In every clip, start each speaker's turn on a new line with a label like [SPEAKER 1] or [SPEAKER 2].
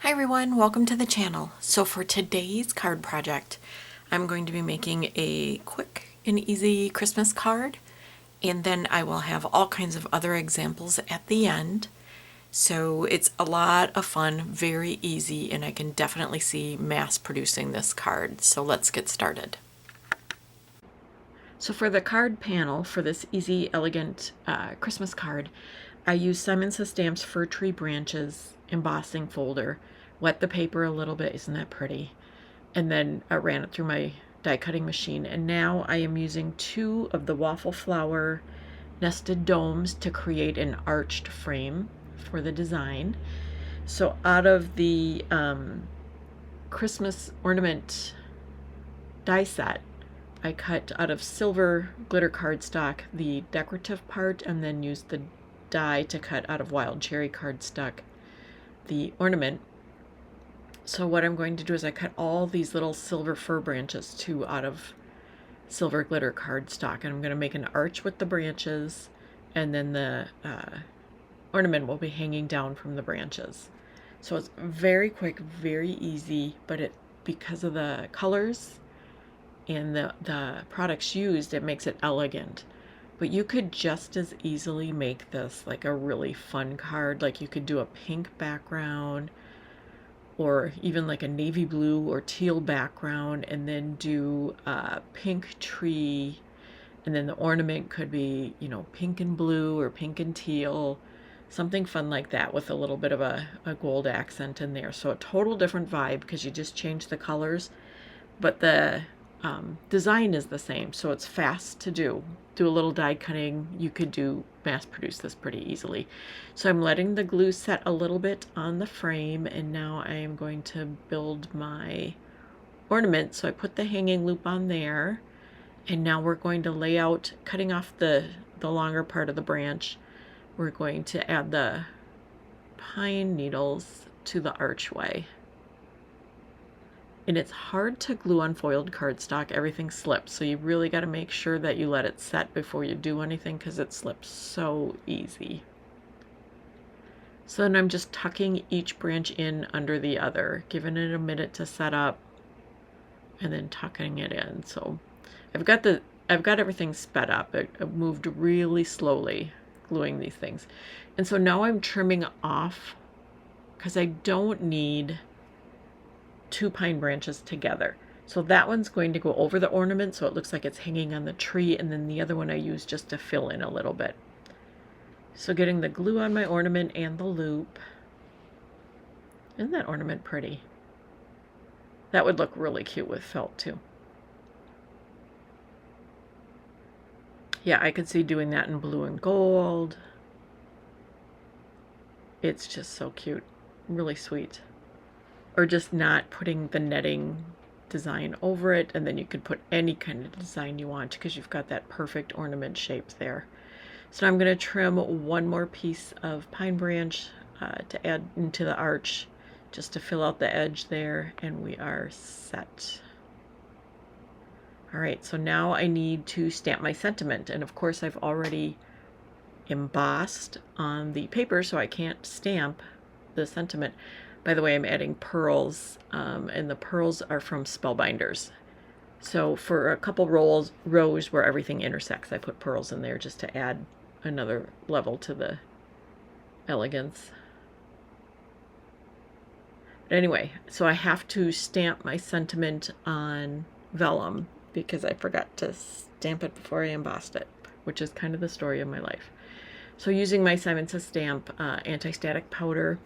[SPEAKER 1] Hi everyone, welcome to the channel. So for today's card project, I'm going to be making a quick and easy Christmas card, and then I will have all kinds of other examples at the end. So it's a lot of fun, very easy, and I can definitely see mass producing this card. So let's get started. So for the card panel for this easy, elegant Christmas card, I used Simon Says Stamp's Fir Tree Branches embossing folder, wet the paper a little bit, isn't that pretty? And then I ran it through my die cutting machine. And now I am using 2 of the waffle flower nested domes to create an arched frame for the design. So out of the Christmas Ornament Die Set, I cut out of silver glitter cardstock the decorative part and then used the die to cut out of wild cherry cardstock the ornament. So what I'm going to do is I cut all these little silver fir branches too out of silver glitter cardstock, and I'm going to make an arch with the branches, and then the ornament will be hanging down from the branches. So it's very quick, very easy, but because of the colors and the products used, it makes it elegant. But you could just as easily make this like a really fun card. Like you could do a pink background or even like a navy blue or teal background, and then do a pink tree, and then the ornament could be, pink and blue or pink and teal, something fun like that with a little bit of a gold accent in there. So a total different vibe because you just change the colors, but the design is the same, so it's fast to do. Do a little die cutting. You could mass produce this pretty easily. So I'm letting the glue set a little bit on the frame, and now I am going to build my ornament. So I put the hanging loop on there, and now we're going to lay out, cutting off the longer part of the branch. We're going to add the pine needles to the archway. And it's hard to glue on foiled cardstock. Everything slips, so you really got to make sure that you let it set before you do anything because it slips so easy. So then I'm just tucking each branch in under the other, giving it a minute to set up, and then tucking it in. So I've got everything sped up. It moved really slowly gluing these things. And so now I'm trimming off because I don't need 2 pine branches together. So that one's going to go over the ornament so it looks like it's hanging on the tree, and then the other one I use just to fill in a little bit. So getting the glue on my ornament and the loop. Isn't that ornament pretty? That would look really cute with felt too. Yeah, I could see doing that in blue and gold. It's just so cute, really sweet. Or just not putting the netting design over it, and then you could put any kind of design you want because you've got that perfect ornament shape there. So now I'm going to trim one more piece of pine branch to add into the arch just to fill out the edge there, and we are set. All right, so now I need to stamp my sentiment, and of course I've already embossed on the paper, so I can't stamp the sentiment. By the way, I'm adding pearls, and the pearls are from Spellbinders. So for a couple rows where everything intersects, I put pearls in there just to add another level to the elegance. But anyway, so I have to stamp my sentiment on vellum because I forgot to stamp it before I embossed it, which is kind of the story of my life. So using my Simon Says Stamp anti-static powder,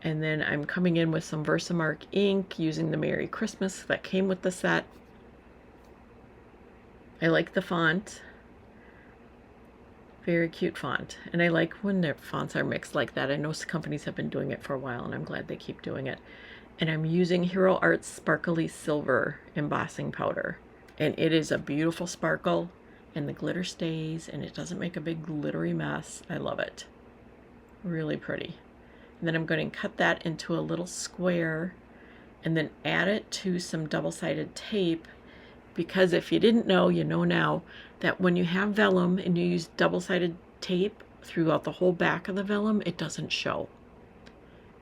[SPEAKER 1] and then I'm coming in with some Versamark ink using the Merry Christmas that came with the set. I like the font. Very cute font. And I like when their fonts are mixed like that. I know companies have been doing it for a while, and I'm glad they keep doing it. And I'm using Hero Art's Sparkly Silver embossing powder. And it is a beautiful sparkle, and the glitter stays, and it doesn't make a big glittery mess. I love it. Really pretty. And then I'm going to cut that into a little square and then add it to some double-sided tape, because if you didn't know, you know now that when you have vellum and you use double-sided tape throughout the whole back of the vellum, it doesn't show.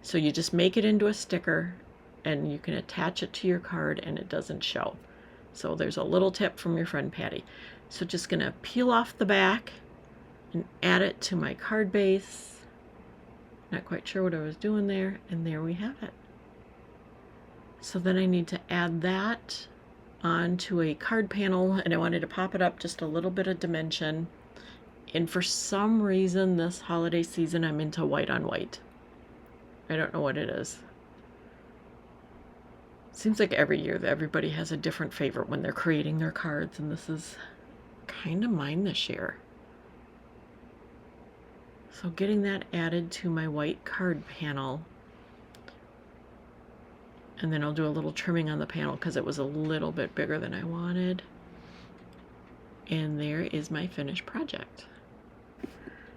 [SPEAKER 1] So you just make it into a sticker and you can attach it to your card and it doesn't show. So there's a little tip from your friend Patty. So just gonna peel off the back and add it to my card base. Not quite sure what I was doing there, and there we have it. So then I need to add that onto a card panel, and I wanted to pop it up just a little bit of dimension. And for some reason this holiday season I'm into white on white. I don't know what it is. Seems like every year that everybody has a different favorite when they're creating their cards, and this is kind of mine this year. So getting that added to my white card panel, and then I'll do a little trimming on the panel because it was a little bit bigger than I wanted. And there is my finished project.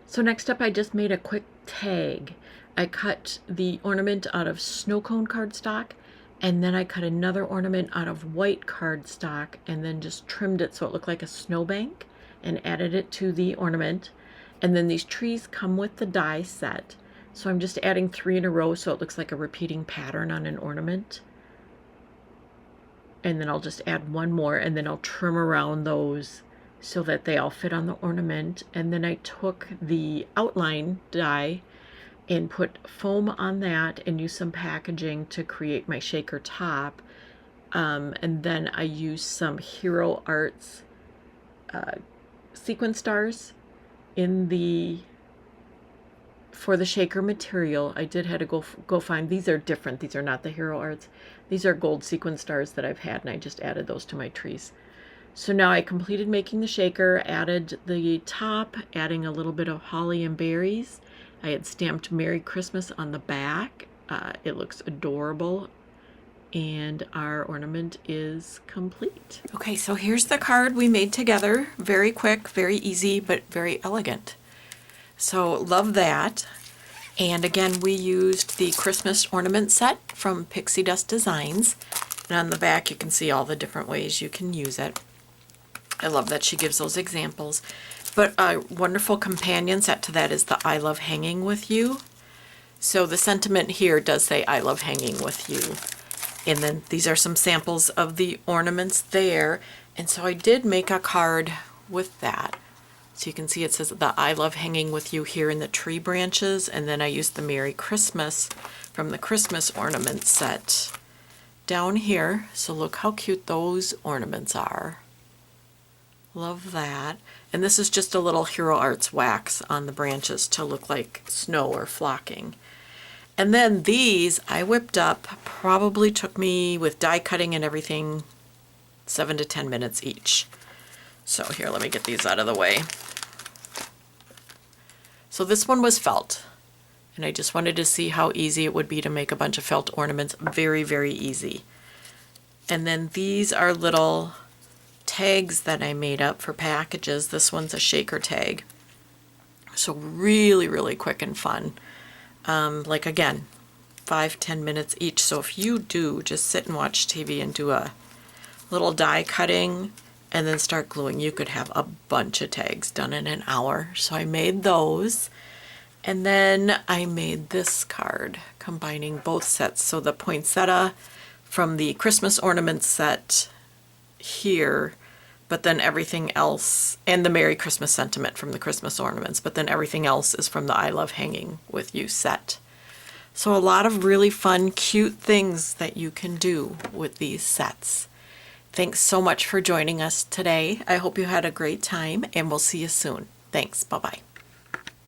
[SPEAKER 1] So next up, I just made a quick tag. I cut the ornament out of snow cone cardstock, and then I cut another ornament out of white cardstock and then just trimmed it so it looked like a snowbank and added it to the ornament. And then these trees come with the die set. So I'm just adding 3 in a row so it looks like a repeating pattern on an ornament. And then I'll just add 1 more, and then I'll trim around those so that they all fit on the ornament. And then I took the outline die and put foam on that and used some packaging to create my shaker top. And then I used some Hero Arts sequin stars for the shaker material. I did have to go find, these are different. These are not the Hero Arts. These are gold sequin stars that I've had, and I just added those to my trees. So now I completed making the shaker, added the top, adding a little bit of holly and berries. I had stamped Merry Christmas on the back. It looks adorable. And our ornament is complete. Okay, so here's the card we made together. Very quick, very easy, but very elegant. So love that. And again, we used the Christmas ornament set from Pixi Dust Designs. And on the back, you can see all the different ways you can use it. I love that she gives those examples. But a wonderful companion set to that is the I Love Hanging With You. So the sentiment here does say I love hanging with you. And then these are some samples of the ornaments there. And so I did make a card with that. So you can see it says the I love hanging with you here in the tree branches. And then I used the Merry Christmas from the Christmas ornament set down here. So look how cute those ornaments are. Love that. And this is just a little Hero Arts wax on the branches to look like snow or flocking. And then these I whipped up, probably took me, with die cutting and everything, 7 to 10 minutes each. So here, let me get these out of the way. So this one was felt, and I just wanted to see how easy it would be to make a bunch of felt ornaments. Very, very easy. And then these are little tags that I made up for packages. This one's a shaker tag. So really, really quick and fun. Like again, 5-10 minutes each. So if you do just sit and watch TV and do a little die cutting and then start gluing, you could have a bunch of tags done in an hour. So I made those. And then I made this card combining both sets. So the poinsettia from the Christmas ornament set here, but then everything else, and the Merry Christmas sentiment from the Christmas ornaments, but then everything else is from the I Love Hanging With You set. So a lot of really fun, cute things that you can do with these sets. Thanks so much for joining us today. I hope you had a great time, and we'll see you soon. Thanks. Bye-bye.